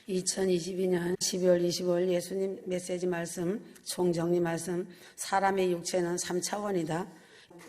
2022년 12월 25일 예수님 메시지 말씀, 총정리 말씀. 사람의 육체는 3차원이다.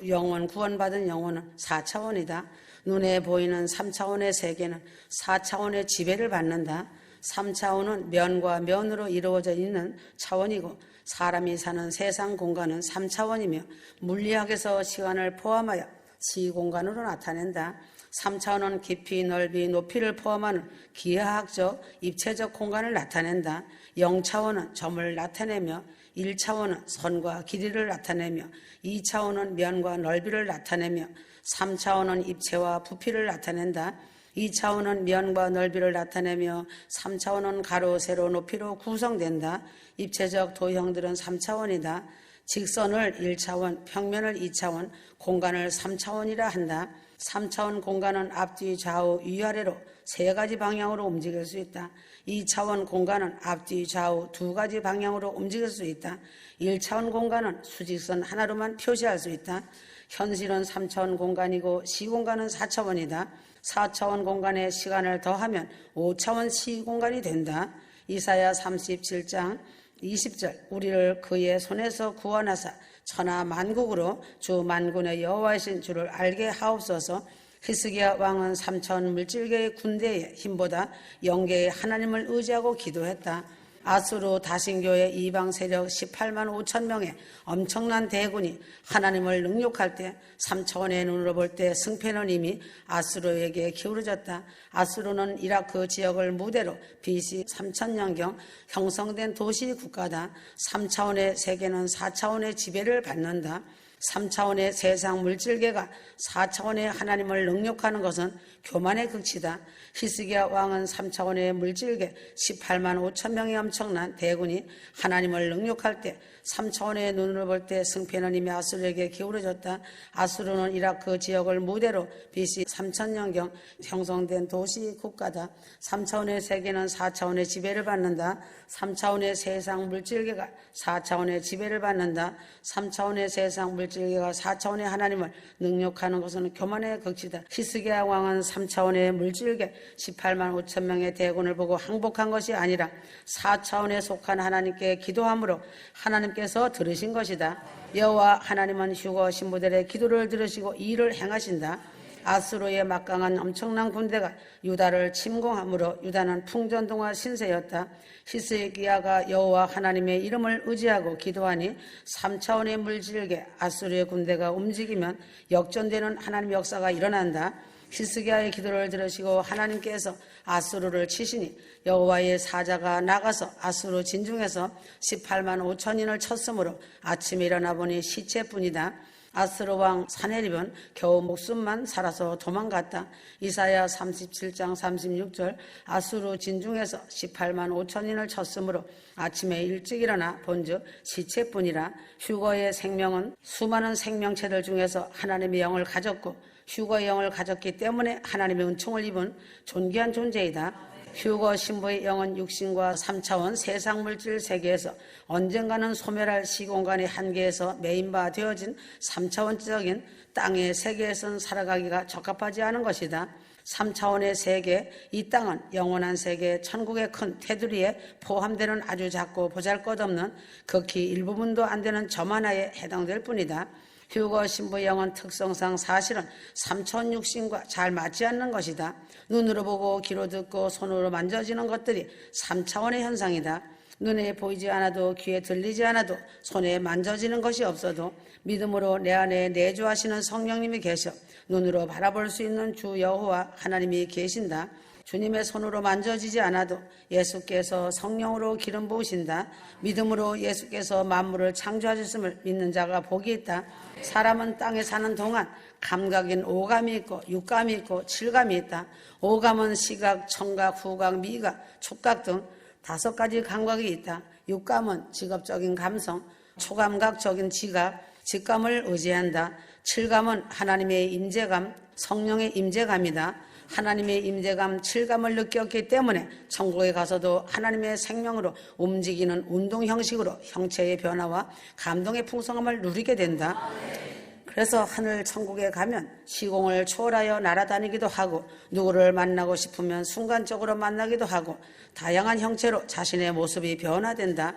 영혼, 구원받은 영혼은 4차원이다. 눈에 보이는 3차원의 세계는 4차원의 지배를 받는다. 3차원은 면과 면으로 이루어져 있는 차원이고, 사람이 사는 세상 공간은 3차원이며 물리학에서 시간을 포함하여 시공간으로 나타낸다. 3차원은 깊이, 넓이, 높이를 포함하는 기하학적, 입체적 공간을 나타낸다. 0차원은 점을 나타내며, 1차원은 선과 길이를 나타내며, 2차원은 면과 넓이를 나타내며, 3차원은 입체와 부피를 나타낸다. 2차원은 면과 넓이를 나타내며, 3차원은 가로, 세로, 높이로 구성된다. 입체적 도형들은 3차원이다. 직선을 1차원, 평면을 2차원, 공간을 3차원이라 한다. 3차원 공간은 앞뒤, 좌우, 위아래로 3가지 방향으로 움직일 수 있다. 2차원 공간은 앞뒤, 좌우 2가지 방향으로 움직일 수 있다. 1차원 공간은 수직선 하나로만 표시할 수 있다. 현실은 3차원 공간이고 시공간은 4차원이다. 4차원 공간에 시간을 더하면 5차원 시공간이 된다. 이사야 37장 20절, 우리를 그의 손에서 구원하사 천하 만국으로 주 만군의 여호와이신 주를 알게 하옵소서. 히스기야 왕은 3차원 물질계의 군대의 힘보다 영계의 하나님을 의지하고 기도했다. 아수르 다신교의 이방 세력 18만 5천 명의 엄청난 대군이 하나님을 능욕할 때 3차원의 눈으로 볼 때 승패는 이미 아수르에게 기울어졌다. 아수르는 이라크 지역을 무대로 BC 3000년경 형성된 도시 국가다. 3차원의 세계는 4차원의 지배를 받는다. 3차원의 세상 물질계가 4차원의 하나님을 능욕하는 것은 교만의 극치다. 히스기야 왕은 3차원의 물질계 18만 5천 명의 엄청난 대군이 하나님을 능욕할 때 3차원의 눈으로 볼 때 승패는 이미 아수르에게 기울어졌다. 아수르는 이라크 지역을 무대로 BC 3000년경 형성된 도시 국가다. 3차원의 세계는 4차원의 지배를 받는다. 3차원의 세상 물질계가 4차원의 지배를 받는다. 3차원의 세상 물질계가 4차원의 하나님을 능욕하는 것은 교만의 극치다. 히스기야 왕은 3차원의 물질계 18만 5천 명의 대군을 보고 항복한 것이 아니라 4차원에 속한 하나님께 기도함으로 하나님께서 들으신 것이다. 여호와 하나님은 휴거 신부들의 기도를 들으시고 이 일을 행하신다. 아수르의 막강한 엄청난 군대가 유다를 침공함으로 유다는 풍전등화 신세였다. 히스기야가 여호와 하나님의 이름을 의지하고 기도하니 3차원의 물질계 아수르의 군대가 움직이면 역전되는 하나님의 역사가 일어난다. 히스기야의 기도를 들으시고 하나님께서 아수르를 치시니 여호와의 사자가 나가서 아수르 진중에서 18만 5천인을 쳤으므로 아침에 일어나 보니 시체뿐이다. 아수르 왕 사네립은 겨우 목숨만 살아서 도망갔다. 이사야 37장 36절, 아수르 진중에서 18만 5천인을 쳤으므로 아침에 일찍 일어나 본즉 시체뿐이라. 휴거의 생명은 수많은 생명체들 중에서 하나님의 영을 가졌고 휴거의 영을 가졌기 때문에 하나님의 은총을 입은 존귀한 존재이다. 휴거 신부의 영은 육신과 3차원 세상 물질 세계에서 언젠가는 소멸할 시공간의 한계에서 메인바 되어진 3차원적인 땅의 세계에서는 살아가기가 적합하지 않은 것이다. 3차원의 세계, 이 땅은 영원한 세계, 천국의 큰 테두리에 포함되는 아주 작고 보잘것없는 극히 일부분도 안 되는 점 하나에 해당될 뿐이다. 휴거 신부의 영은 특성상 사실은 3차원 육신과 잘 맞지 않는 것이다. 눈으로 보고 귀로 듣고 손으로 만져지는 것들이 3차원의 현상이다. 눈에 보이지 않아도 귀에 들리지 않아도 손에 만져지는 것이 없어도 믿음으로 내 안에 내주하시는 성령님이 계셔 눈으로 바라볼 수 있는 주 여호와 하나님이 계신다. 주님의 손으로 만져지지 않아도 예수께서 성령으로 기름 부으신다. 믿음으로 예수께서 만물을 창조하셨음을 믿는 자가 복이 있다. 사람은 땅에 사는 동안 감각인 오감이 있고 육감이 있고 칠감이 있다. 오감은 시각, 청각, 후각, 미각, 촉각 등 5가지 감각이 있다. 육감은 직업적인 감성, 초감각적인 지각, 직감을 의지한다. 칠감은 하나님의 임재감, 성령의 임재감이다. 하나님의 임재감, 칠감을 느꼈기 때문에 천국에 가서도 하나님의 생명으로 움직이는 운동 형식으로 형체의 변화와 감동의 풍성함을 누리게 된다. 그래서 하늘 천국에 가면 시공을 초월하여 날아다니기도 하고 누구를 만나고 싶으면 순간적으로 만나기도 하고 다양한 형체로 자신의 모습이 변화된다.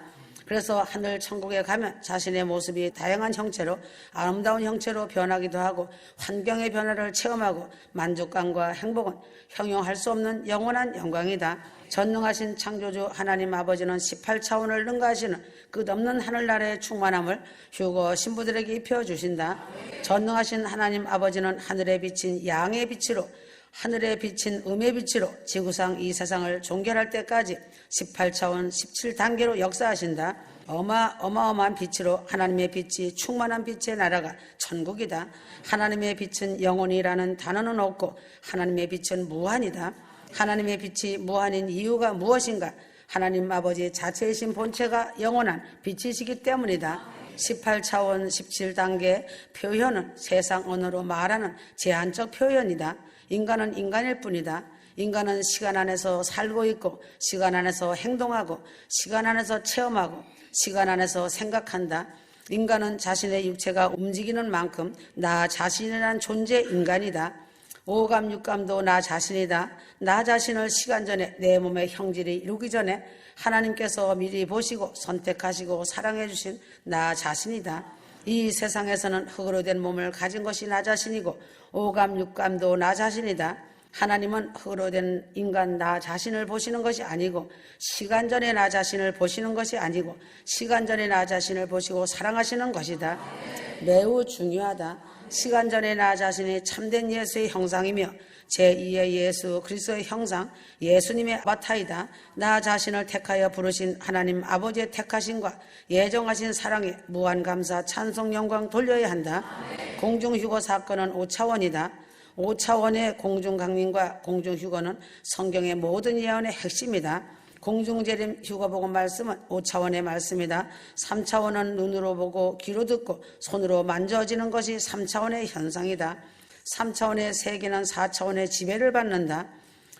그래서 하늘 천국에 가면 자신의 모습이 다양한 형체로 아름다운 형체로 변하기도 하고 환경의 변화를 체험하고 만족감과 행복은 형용할 수 없는 영원한 영광이다. 전능하신 창조주 하나님 아버지는 18차원을 능가하시는 끝없는 하늘나라의 충만함을 휴거 신부들에게 입혀주신다. 전능하신 하나님 아버지는 하늘에 비친 양의 빛으로 하늘에 비친 음의 빛으로 지구상 이 세상을 종결할 때까지 18차원 17단계로 역사하신다. 어마어마한 빛으로 하나님의 빛이 충만한 빛의 나라가 천국이다. 하나님의 빛은 영원이라는 단어는 없고 하나님의 빛은 무한이다. 하나님의 빛이 무한인 이유가 무엇인가? 하나님 아버지 자체이신 본체가 영원한 빛이시기 때문이다. 18차원 17단계 표현은 세상 언어로 말하는 제한적 표현이다. 인간은 인간일 뿐이다. 인간은 시간 안에서 살고 있고 시간 안에서 행동하고 시간 안에서 체험하고 시간 안에서 생각한다. 인간은 자신의 육체가 움직이는 만큼 나 자신이란 존재 인간이다. 오감 육감도 나 자신이다. 나 자신을 시간 전에 내 몸의 형질이 이루기 전에 하나님께서 미리 보시고 선택하시고 사랑해 주신 나 자신이다. 이 세상에서는 흙으로 된 몸을 가진 것이 나 자신이고 오감 육감도 나 자신이다. 하나님은 흙으로 된 인간 나 자신을 보시는 것이 아니고 시간 전에 나 자신을 보시는 것이 아니고 시간 전에 나 자신을 보시고 사랑하시는 것이다. 매우 중요하다. 시간 전에 나 자신이 참된 예수의 형상이며 제2의 예수 그리스도의 형상 예수님의 아바타이다. 나 자신을 택하여 부르신 하나님 아버지의 택하심과 예정하신 사랑에 무한 감사 찬송 영광 돌려야 한다. 공중휴거 사건은 5차원이다. 5차원의 공중강림과 공중휴거는 성경의 모든 예언의 핵심이다. 공중재림 휴거복음 말씀은 5차원의 말씀이다. 3차원은 눈으로 보고 귀로 듣고 손으로 만져지는 것이 3차원의 현상이다. 3차원의 세계는 4차원의 지배를 받는다.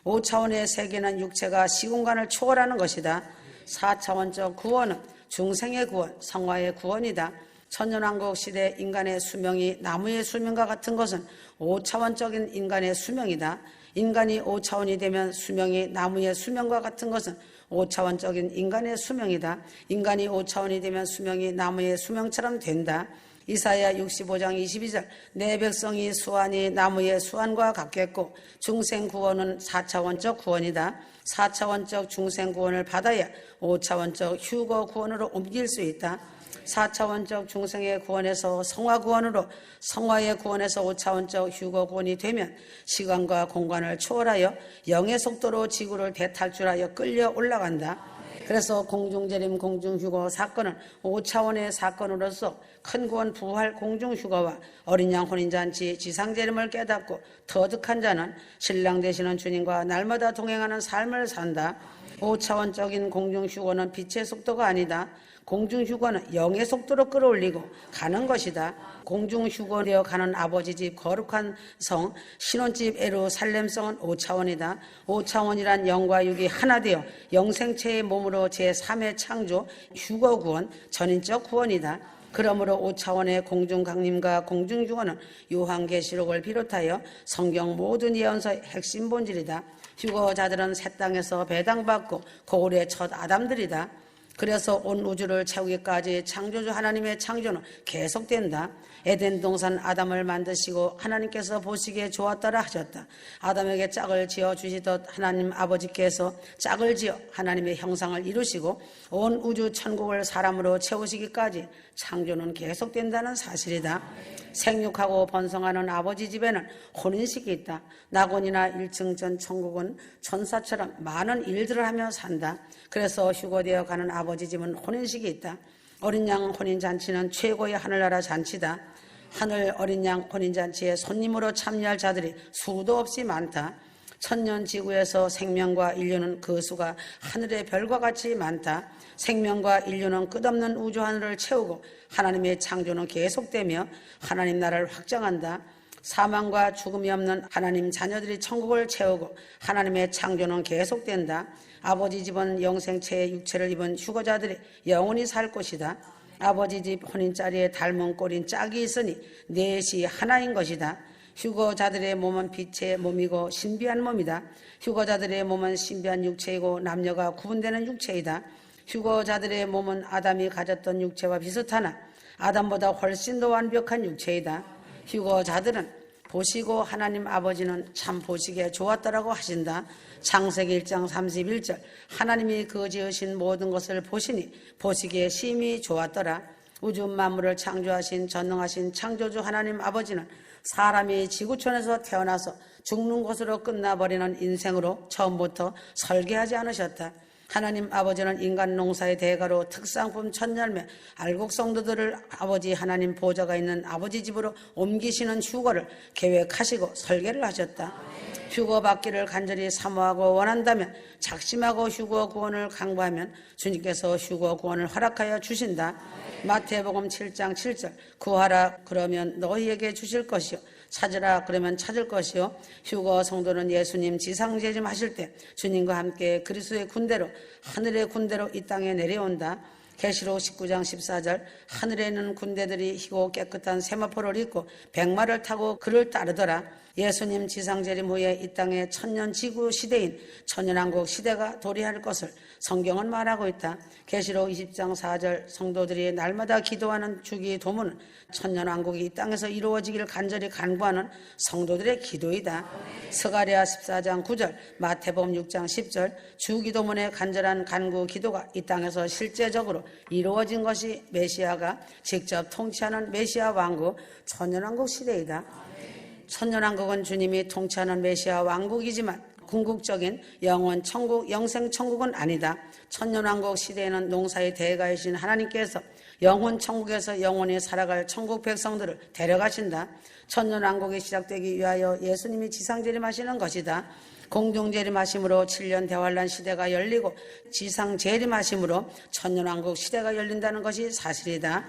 5차원의 세계는 육체가 시공간을 초월하는 것이다. 4차원적 구원은 중생의 구원, 성화의 구원이다. 천년왕국 시대 인간의 수명이 나무의 수명과 같은 것은 5차원적인 인간의 수명이다. 인간이 5차원이 되면 수명이 나무의 수명과 같은 것은 5차원적인 인간의 수명이다. 인간이 5차원이 되면 수명이 나무의 수명처럼 된다. 이사야 65장 22절 내 백성이 수완이 나무의 수완과 같겠고 중생 구원은 4차원적 구원이다. 4차원적 중생 구원을 받아야 5차원적 휴거 구원으로 옮길 수 있다. 4차원적 중생의 구원에서 성화 구원으로 성화의 구원에서 5차원적 휴거 구원이 되면 시간과 공간을 초월하여 영의 속도로 지구를 대탈출하여 끌려 올라간다. 그래서 공중재림 공중휴거 사건은 5차원의 사건으로서 큰 구원 부활 공중휴거와 어린 양 혼인잔치 지상재림을 깨닫고 터득한 자는 신랑 되시는 주님과 날마다 동행하는 삶을 산다. 5차원적인 공중휴거는 빛의 속도가 아니다. 공중휴거는 영의 속도로 끌어올리고 가는 것이다. 공중휴거되어 가는 아버지 집 거룩한 성 신혼집 예루살렘성은 5차원이다. 5차원이란 영과 육이 하나 되어 영생체의 몸으로 제3의 창조 휴거구원 전인적 구원이다. 그러므로 5차원의 공중강림과 공중휴거는 요한계시록을 비롯하여 성경 모든 예언서의 핵심 본질이다. 휴거자들은 새 땅에서 배당받고 거울의 첫 아담들이다. 그래서 온 우주를 채우기까지 창조주 하나님의 창조는 계속된다. 에덴 동산 아담을 만드시고 하나님께서 보시기에 좋았더라 하셨다. 아담에게 짝을 지어 주시듯 하나님 아버지께서 짝을 지어 하나님의 형상을 이루시고 온 우주 천국을 사람으로 채우시기까지 창조는 계속된다는 사실이다. 생육하고 번성하는 아버지 집에는 혼인식이 있다. 낙원이나 1층 전 천국은 천사처럼 많은 일들을 하며 산다. 그래서 휴거되어 가는 아버지 집은 혼인식이 있다. 어린 양 혼인잔치는 최고의 하늘나라 잔치다. 하늘 어린 양 혼인잔치에 손님으로 참여할 자들이 수도 없이 많다. 천년 지구에서 생명과 인류는 그 수가 하늘의 별과 같이 많다. 생명과 인류는 끝없는 우주 하늘을 채우고 하나님의 창조는 계속되며 하나님 나라를 확장한다. 사망과 죽음이 없는 하나님 자녀들이 천국을 채우고 하나님의 창조는 계속된다. 아버지 집은 영생체의 육체를 입은 휴거자들이 영원히 살 곳이다. 아버지 집 혼인자리에 닮은 꼴인 짝이 있으니 넷이 하나인 것이다. 휴거자들의 몸은 빛의 몸이고 신비한 몸이다. 휴거자들의 몸은 신비한 육체이고 남녀가 구분되는 육체이다. 휴거자들의 몸은 아담이 가졌던 육체와 비슷하나 아담보다 훨씬 더 완벽한 육체이다. 휴거자들은 보시고 하나님 아버지는 참 보시기에 좋았더라고 하신다. 창세기 1장 31절 하나님이 그 지으신 모든 것을 보시니 보시기에 심히 좋았더라. 우주 만물을 창조하신 전능하신 창조주 하나님 아버지는 사람이 지구촌에서 태어나서 죽는 것으로 끝나버리는 인생으로 처음부터 설계하지 않으셨다. 하나님 아버지는 인간 농사의 대가로 특상품 천열매 알곡 성도들을 아버지 하나님 보좌가 있는 아버지 집으로 옮기시는 휴거를 계획하시고 설계를 하셨다. 휴거 받기를 간절히 사모하고 원한다면 작심하고 휴거 구원을 강구하면 주님께서 휴거 구원을 허락하여 주신다. 마태복음 7장 7절 구하라 그러면 너희에게 주실 것이요 찾으라 그러면 찾을 것이요. 휴거 성도는 예수님 지상재림하실 때 주님과 함께 그리스도의 군대로 하늘의 군대로 이 땅에 내려온다. 계시록 19장 14절 하늘에 있는 군대들이 희고 깨끗한 세마포를 입고 백마를 타고 그를 따르더라. 예수님 지상재림 후에 이 땅에 천년지구 시대인 천년왕국 시대가 도래할 것을 성경은 말하고 있다. 계시록 20장 4절 성도들이 날마다 기도하는 주기 도문은 천년왕국이 이 땅에서 이루어지기를 간절히 간구하는 성도들의 기도이다. 스가랴 14장 9절 마태복음 6장 10절 주기도문의 간절한 간구 기도가 이 땅에서 실제적으로 이루어진 것이 메시아가 직접 통치하는 메시아 왕국 천년왕국 시대이다. 천년왕국은 주님이 통치하는 메시아 왕국이지만 궁극적인 영원 천국, 영생 천국은 아니다. 천년왕국 시대에는 농사의 대가이신 하나님께서 영원 천국에서 영원히 살아갈 천국 백성들을 데려가신다. 천년왕국이 시작되기 위하여 예수님이 지상재림하시는 것이다. 공중재림하심으로 7년 대환란 시대가 열리고 지상재림하심으로 천년왕국 시대가 열린다는 것이 사실이다.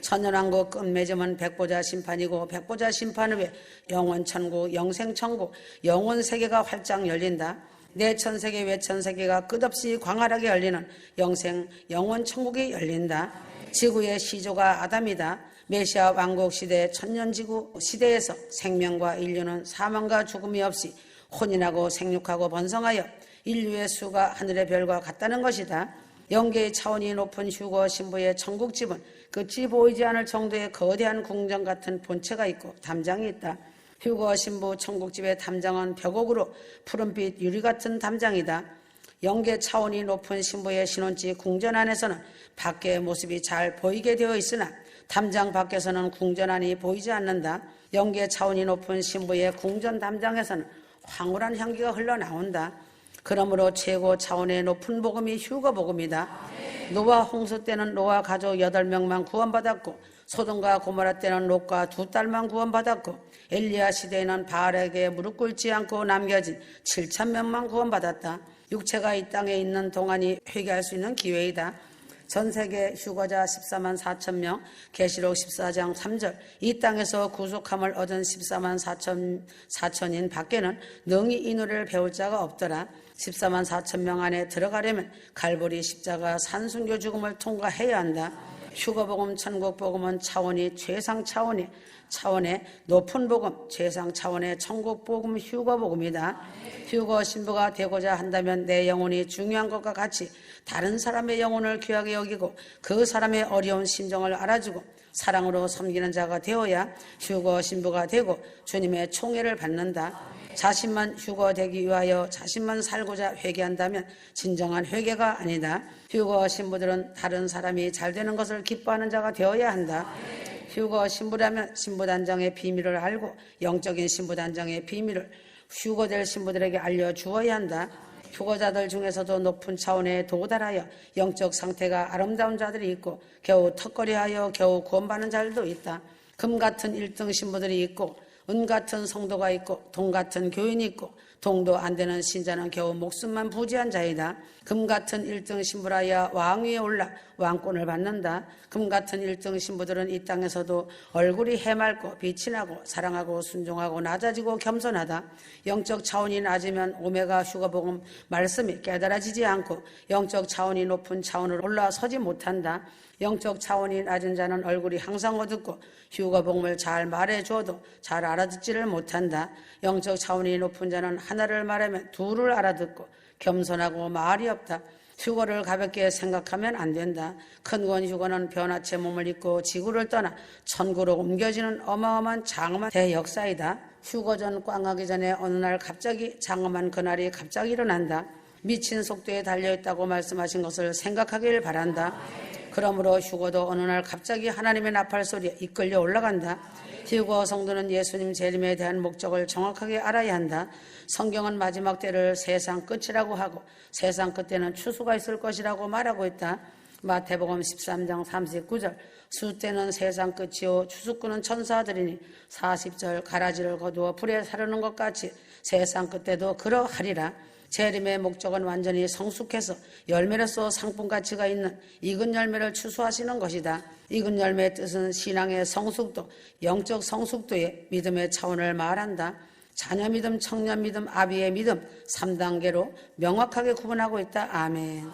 천년왕국 끝맺음은 백보자 심판이고 백보자 심판 후에 영원천국, 영생천국, 영원세계가 활짝 열린다. 내천세계, 외천세계가 끝없이 광활하게 열리는 영생, 영원천국이 열린다. 지구의 시조가 아담이다. 메시아 왕국 시대 천년지구 시대에서 생명과 인류는 사망과 죽음이 없이 혼인하고 생육하고 번성하여 인류의 수가 하늘의 별과 같다는 것이다. 영계의 차원이 높은 휴거 신부의 천국집은 끝이 보이지 않을 정도의 거대한 궁전 같은 본체가 있고 담장이 있다. 휴거 신부 천국집의 담장은 벽옥으로 푸른빛 유리 같은 담장이다. 영계 차원이 높은 신부의 신혼집 궁전 안에서는 밖의 모습이 잘 보이게 되어 있으나 담장 밖에서는 궁전 안이 보이지 않는다. 영계 차원이 높은 신부의 궁전 담장에서는 황홀한 향기가 흘러나온다. 그러므로 최고 차원의 높은 복음이 휴거 복음이다. 노아 홍수 때는 노아 가족 8명만 구원받았고 소돔과 고모라 때는 롯과 2딸만 구원받았고 엘리야 시대에는 바알에게 무릎 꿇지 않고 남겨진 7,000명만 구원받았다. 육체가 이 땅에 있는 동안이 회개할 수 있는 기회이다. 전세계 휴거자 14만 4천 명, 계시록 14장 3절 이 땅에서 구속함을 얻은 14만 4천인 밖에는 능히 이 노래를 배울 자가 없더라. 14만 4천 명 안에 들어가려면 갈보리 십자가 산순교 죽음을 통과해야 한다. 휴거복음, 천국복음은 차원이 최상 차원의 높은 복음, 최상 차원의 천국복음 휴거복음이다. 휴거 신부가 되고자 한다면 내 영혼이 중요한 것과 같이 다른 사람의 영혼을 귀하게 여기고 그 사람의 어려운 심정을 알아주고 사랑으로 섬기는 자가 되어야 휴거 신부가 되고 주님의 총애를 받는다. 자신만 휴거되기 위하여 자신만 살고자 회개한다면 진정한 회개가 아니다. 휴거 신부들은 다른 사람이 잘 되는 것을 기뻐하는 자가 되어야 한다. 휴거 신부라면 신부단장의 비밀을 알고 영적인 신부단장의 비밀을 휴거될 신부들에게 알려주어야 한다. 휴거자들 중에서도 높은 차원에 도달하여 영적 상태가 아름다운 자들이 있고 겨우 턱걸이하여 겨우 구원받는 자들도 있다. 금 같은 1등 신부들이 있고 은 같은 성도가 있고 돈 같은 교인이 있고 동도 안 되는 신자는 겨우 목숨만 부지한 자이다. 금 같은 1등 신부라야 왕 위에 올라 왕권을 받는다. 금 같은 1등 신부들은 이 땅에서도 얼굴이 해맑고 빛이 나고 사랑하고 순종하고 낮아지고 겸손하다. 영적 차원이 낮으면 오메가 휴거복음 말씀이 깨달아지지 않고 영적 차원이 높은 차원으로 올라서지 못한다. 영적 차원이 낮은 자는 얼굴이 항상 어둡고 휴거복음을 잘 말해줘도 잘 알아듣지를 못한다. 영적 차원이 높은 자는 하나를 말하면 둘을 알아듣고 겸손하고 말이 없다. 휴거를 가볍게 생각하면 안 된다. 큰 권 휴거는 변화체 몸을 입고 지구를 떠나 천국으로 옮겨지는 어마어마한 장엄한 대역사이다. 휴거 전 꽝하기 전에 어느 날 갑자기 장엄한 그날이 갑자기 일어난다. 미친 속도에 달려있다고 말씀하신 것을 생각하길 바란다. 그러므로 휴거도 어느 날 갑자기 하나님의 나팔 소리에 이끌려 올라간다. 휴거 성도는 예수님 재림에 대한 목적을 정확하게 알아야 한다. 성경은 마지막 때를 세상 끝이라고 하고 세상 끝에는 추수가 있을 것이라고 말하고 있다. 마태복음 13장 39절 수 때는 세상 끝이요 추수꾼은 천사들이니 40절 가라지를 거두어 불에 사르는 것 같이 세상 끝에도 그러하리라. 재림의 목적은 완전히 성숙해서 열매로서 상품 가치가 있는 익은 열매를 추수하시는 것이다. 익은 열매의 뜻은 신앙의 성숙도, 영적 성숙도의 믿음의 차원을 말한다. 자녀 믿음, 청년 믿음, 아비의 믿음 3단계로 명확하게 구분하고 있다. 아멘.